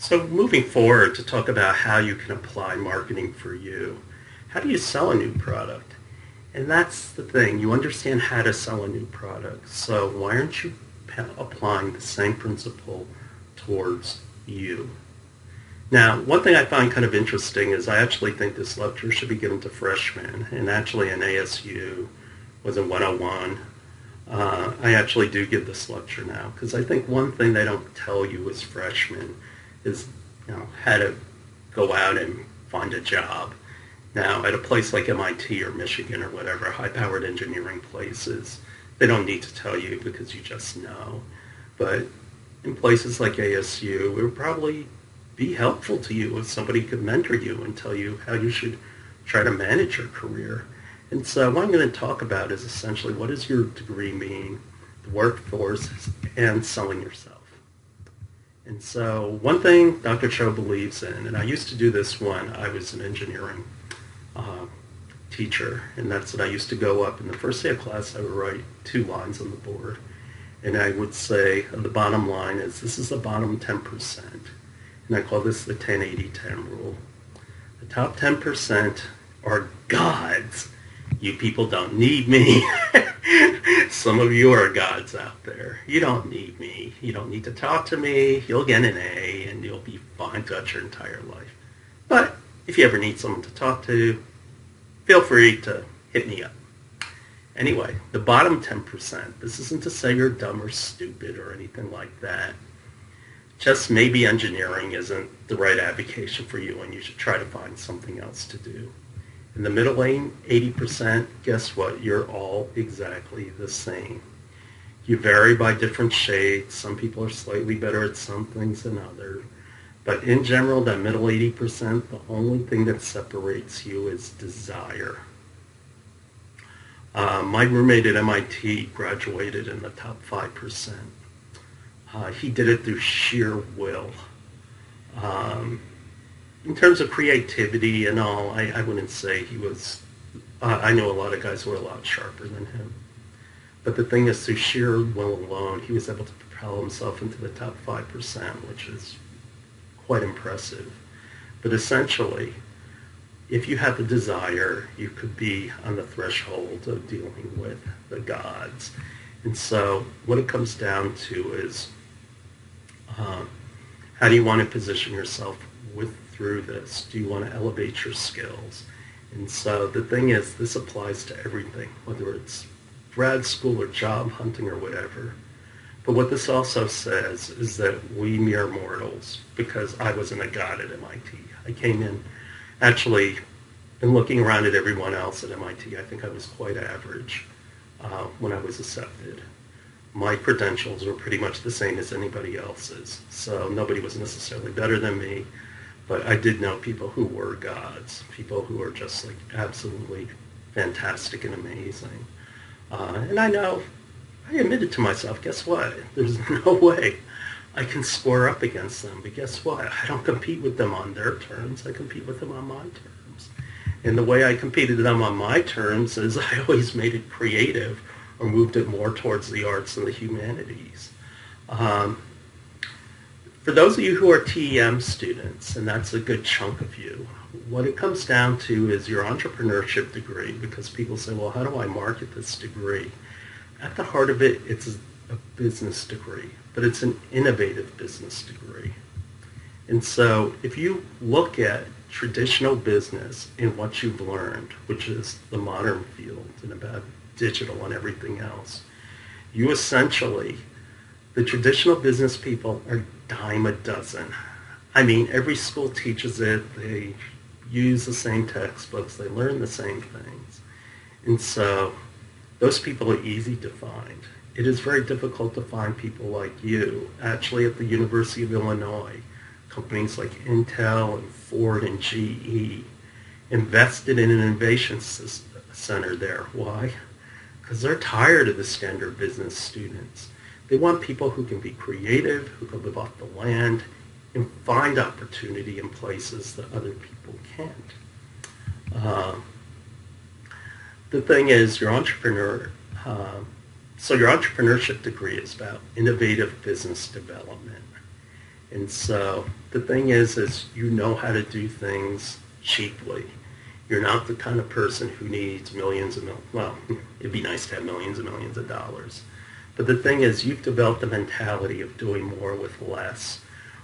So moving forward to talk about how you can apply marketing for you, how do you sell a new product? And that's the thing, you understand how to sell a new product. So why aren't you applying the same principle towards you? Now, one thing I find kind of interesting is I actually think this lecture should be given to freshmen, and actually in ASU was in 101. I actually do give this lecture now because I think one thing they don't tell you as freshmen is, how to go out and find a job. Now, at a place like MIT or Michigan or whatever, high-powered engineering places, they don't need to tell you because you just know. But in places like ASU, it would probably be helpful to you if somebody could mentor you and tell you how you should try to manage your career. And so what I'm going to talk about is essentially what does your degree mean, the workforce, and selling yourself. And so one thing Dr. Cho believes in, and I used to do this when I was an engineering teacher, and that's that I used to go up in the first day of class, I would write 2 lines on the board. And I would say the bottom line is this is the bottom 10%. And I call this the 10-80-10 rule. The top 10% are gods. You people don't need me. Some of you are gods out there. You don't need me. You don't need to talk to me. You'll get an A and you'll be fine throughout your entire life. But if you ever need someone to talk to, feel free to hit me up. Anyway, the bottom 10%, this isn't to say you're dumb or stupid or anything like that. Just maybe engineering isn't the right avocation for you and you should try to find something else to do. In the middle lane, 80%, guess what? You're all exactly the same. You vary by different shades. Some people are slightly better at some things than others. But in general, that middle 80%, the only thing that separates you is desire. My roommate at MIT graduated in the top 5%. He did it through sheer will. In terms of creativity and all, I wouldn't say he was, I know a lot of guys who were a lot sharper than him. But the thing is, through sheer will alone, he was able to propel himself into the top 5%, which is quite impressive. But essentially, if you have the desire, you could be on the threshold of dealing with the gods. And so what it comes down to is, how do you want to position yourself through this? Do you want to elevate your skills? And so the thing is, this applies to everything, whether it's grad school or job hunting or whatever. But what this also says is that we mere mortals, because I wasn't a god at MIT. I came in, actually, and looking around at everyone else at MIT, I think I was quite average when I was accepted. My credentials were pretty much the same as anybody else's, so nobody was necessarily better than me, but I did know people who were gods, people who were just like absolutely fantastic and amazing. And I admitted to myself, guess what? There's no way I can score up against them, but guess what? I don't compete with them on their terms, I compete with them on my terms. And the way I competed with them on my terms is I always made it creative or moved it more towards the arts and the humanities. For those of you who are TEM students, and that's a good chunk of you, what it comes down to is your entrepreneurship degree, because people say, well, how do I market this degree? At the heart of it, it's a business degree, but it's an innovative business degree. And so if you look at traditional business in what you've learned, which is the modern field and about digital and everything else, you essentially, the traditional business people are dime a dozen. I mean, every school teaches it, they use the same textbooks, they learn the same things. And so those people are easy to find. It is very difficult to find people like you. Actually, at the University of Illinois, companies like Intel and Ford and GE invested in an innovation center there. Why? Because they're tired of the standard business students. They want people who can be creative, who can live off the land, and find opportunity in places that other people can't. The thing is, your entrepreneurship degree is about innovative business development. And so the thing is you know how to do things cheaply. You're not the kind of person who needs well, it'd be nice to have millions and millions of dollars. But the thing is, you've developed the mentality of doing more with less.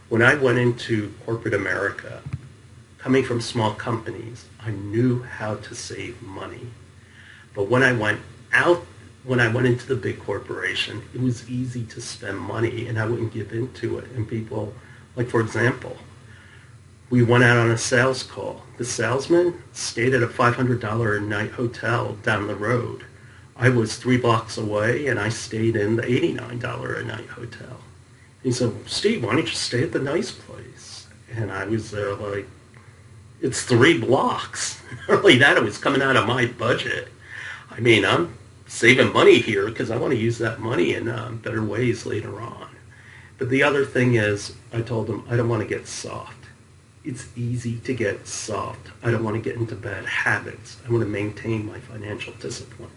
When I went into corporate America, coming from small companies, I knew how to save money. But when I went into the big corporation, it was easy to spend money and I wouldn't give into it. And people, like for example, we went out on a sales call. The salesman stayed at a $500 a night hotel down the road. I was 3 blocks away and I stayed in the $89 a night hotel. He said, Steve, why don't you stay at the nice place? And I was there like, it's 3 blocks. Not only that, it was coming out of my budget. I mean, I'm saving money here because I want to use that money in better ways later on. But the other thing is, I told him, I don't want to get soft. It's easy to get soft. I don't want to get into bad habits. I want to maintain my financial discipline.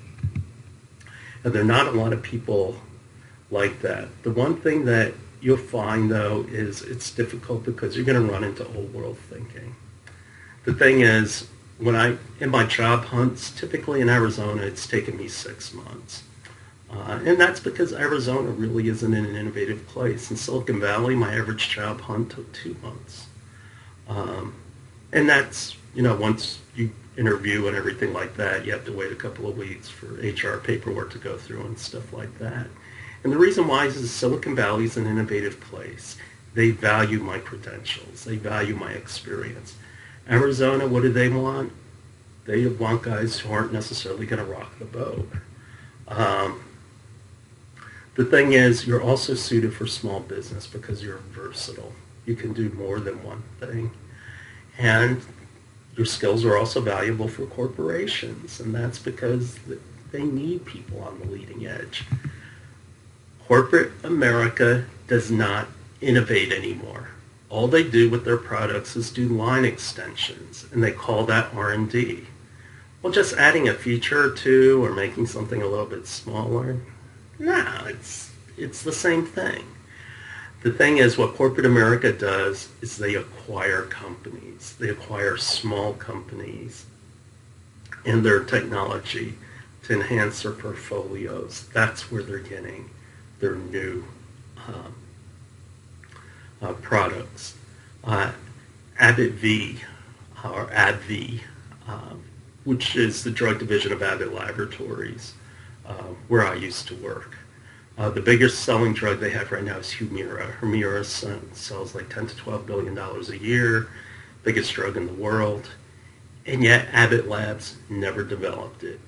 And there are not a lot of people like that. The one thing that you'll find, though, is it's difficult because you're going to run into old world thinking. The thing is, in my job hunts, typically in Arizona, it's taken me 6 months. And that's because Arizona really isn't an innovative place. In Silicon Valley, my average job hunt took 2 months. And that's, once you interview and everything like that, you have to wait a couple of weeks for HR paperwork to go through and stuff like that. And the reason why is Silicon Valley is an innovative place. They value my credentials. They value my experience. Arizona, what do they want? They want guys who aren't necessarily going to rock the boat. The thing is, you're also suited for small business because you're versatile. You can do more than one thing. And your skills are also valuable for corporations, and that's because they need people on the leading edge. Corporate America does not innovate anymore. All they do with their products is do line extensions, and they call that R&D. Well, just adding a feature or two or making something a little bit smaller, no, it's the same thing. The thing is, what corporate America does is they acquire companies. They acquire small companies and their technology to enhance their portfolios. That's where they're getting their new products. Abbott V, or AbbVie, which is the drug division of Abbott Laboratories, where I used to work. The biggest selling drug they have right now is Humira. Humira sells like $10 to $12 billion a year, biggest drug in the world, and yet Abbott Labs never developed it.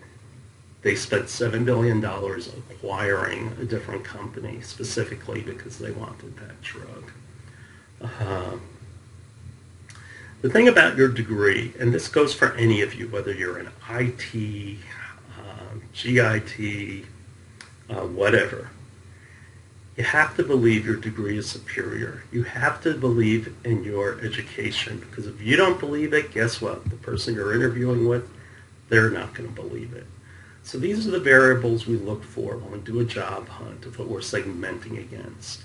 They spent $7 billion acquiring a different company specifically because they wanted that drug. The thing about your degree, and this goes for any of you, whether you're in IT, GIT, whatever, you have to believe your degree is superior. You have to believe in your education, because if you don't believe it, guess what? The person you're interviewing with, they're not going to believe it. So these are the variables we look for when we do a job hunt of what we're segmenting against.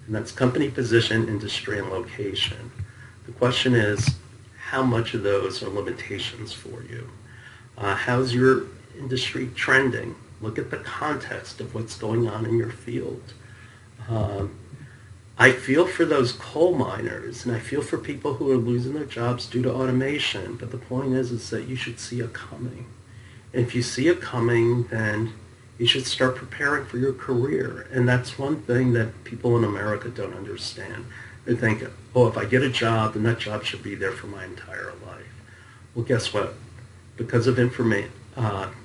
And that's company, position, industry, and location. The question is, how much of those are limitations for you? How's your industry trending? Look at the context of what's going on in your field. I feel for those coal miners, and I feel for people who are losing their jobs due to automation, but the point is that you should see it coming. And if you see it coming, then you should start preparing for your career. And that's one thing that people in America don't understand. They think, oh, if I get a job, then that job should be there for my entire life. Well, guess what? Because of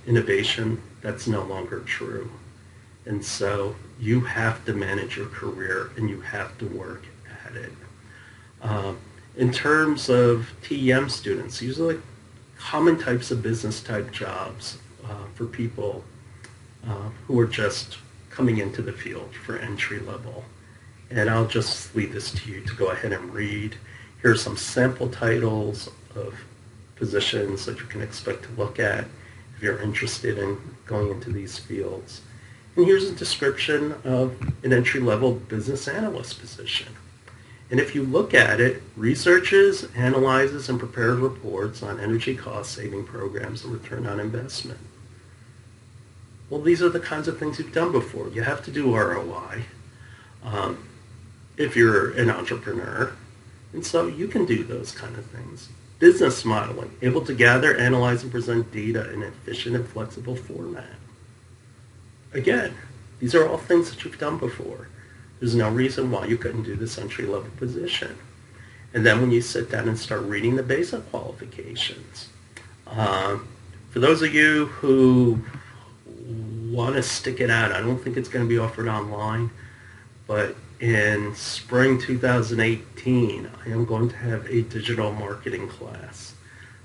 innovation, that's no longer true. And so you have to manage your career and you have to work at it. In terms of TEM students, usually common types of business type jobs for people who are just coming into the field for entry level. And I'll just leave this to you to go ahead and read. Here are some sample titles of positions that you can expect to look at if you're interested in going into these fields. And here's a description of an entry-level business analyst position. And if you look at it, researches, analyzes, and prepares reports on energy cost-saving programs and return on investment. Well, these are the kinds of things you've done before. You have to do ROI if you're an entrepreneur. And so you can do those kind of things. Business modeling, able to gather, analyze, and present data in an efficient and flexible format. Again, these are all things that you've done before. There's no reason why you couldn't do this entry-level position. And then when you sit down and start reading the basic qualifications, for those of you who want to stick it out, I don't think it's going to be offered online, but in spring 2018, I am going to have a digital marketing class.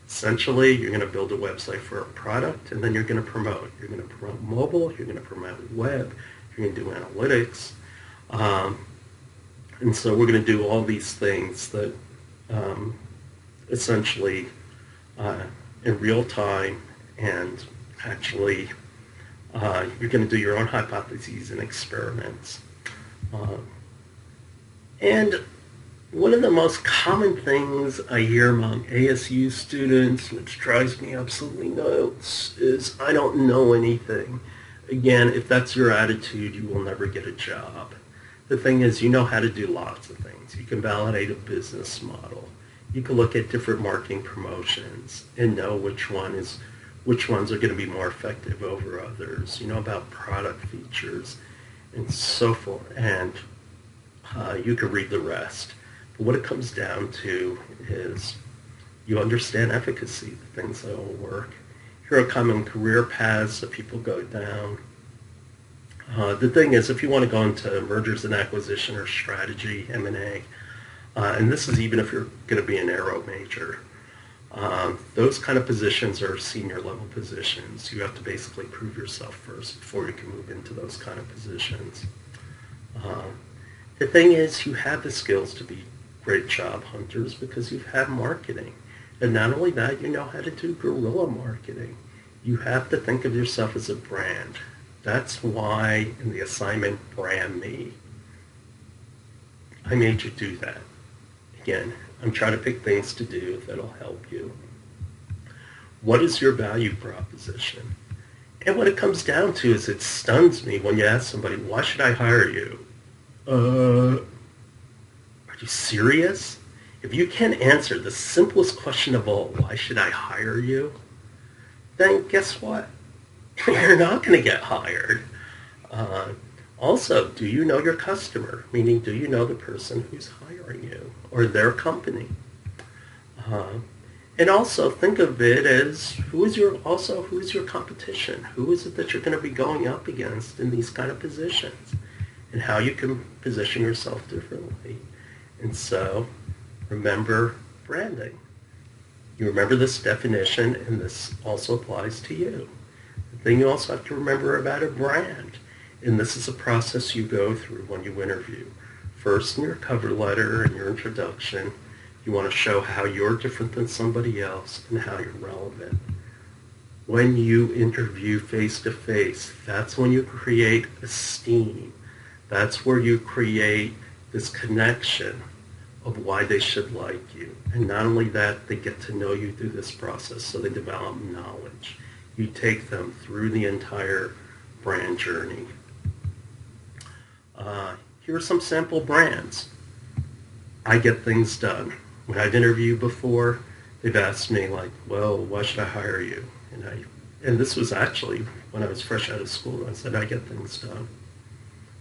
Essentially, you're going to build a website for a product, and then you're going to promote. You're going to promote mobile, you're going to promote web, you're going to do analytics. And so we're going to do all these things that essentially in real time, and actually you're going to do your own hypotheses and experiments. And one of the most common things I hear among ASU students, which drives me absolutely nuts, is I don't know anything. Again, if that's your attitude, you will never get a job. The thing is, you know how to do lots of things. You can validate a business model. You can look at different marketing promotions and know which ones are going to be more effective over others. You know about product features and so forth. And you can read the rest. But what it comes down to is you understand efficacy, the things that will work. Here are common career paths that people go down. The thing is, if you want to go into mergers and acquisition or strategy, M&A, and this is even if you're going to be an aero major, those kind of positions are senior level positions. You have to basically prove yourself first before you can move into those kind of positions. The thing is, you have the skills to be great job hunters because you've had marketing. And not only that, you know how to do guerrilla marketing. You have to think of yourself as a brand. That's why in the assignment, brand me, I made you do that. Again, I'm trying to pick things to do that'll help you. What is your value proposition? And what it comes down to is it stuns me when you ask somebody, why should I hire you? Are you serious? If you can't answer the simplest question of all, why should I hire you? Then guess what? You're not going to get hired. Also, do you know your customer? Meaning, do you know the person who's hiring you or their company? And also think of it as who is your competition? Who is it that you're going to be going up against in these kind of positions? And how you can position yourself differently. And so, remember branding. You remember this definition, and this also applies to you. The thing you also have to remember about a brand, and this is a process you go through when you interview. First, in your cover letter and your introduction, you want to show how you're different than somebody else and how you're relevant. When you interview face-to-face, that's when you create esteem. That's where you create this connection of why they should like you. And not only that, they get to know you through this process, so they develop knowledge. You take them through the entire brand journey. Here are some sample brands. I Get Things Done. When I've interviewed before, they've asked me like, well, why should I hire you? And this was actually when I was fresh out of school. I said, I get things done.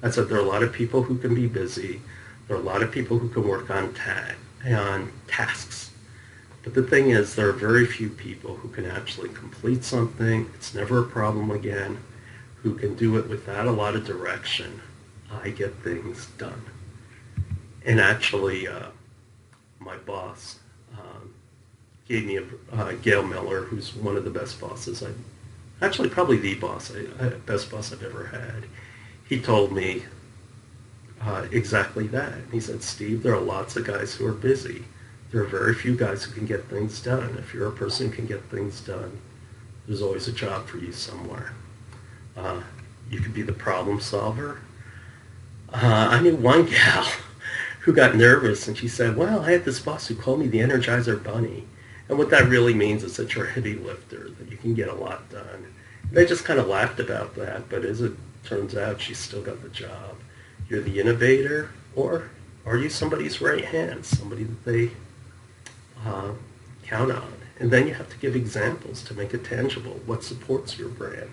I said, there are a lot of people who can be busy. There are a lot of people who can work on tasks. But the thing is, there are very few people who can actually complete something. It's never a problem again. Who can do it without a lot of direction. I get things done. And actually, my boss gave me Gail Miller, who's one of the best bosses probably the best boss I've ever had. He told me exactly that. He said, Steve, there are lots of guys who are busy. There are very few guys who can get things done. If you're a person who can get things done, there's always a job for you somewhere. You could be the problem solver. I knew one gal who got nervous, and she said, well, I had this boss who called me the Energizer Bunny. And what that really means is that you're a heavy lifter, that you can get a lot done. They just kind of laughed about that, but as it turns out, she still got the job. You're the innovator, or are you somebody's right hand, somebody that they count on? And then you have to give examples to make it tangible. What supports your brand?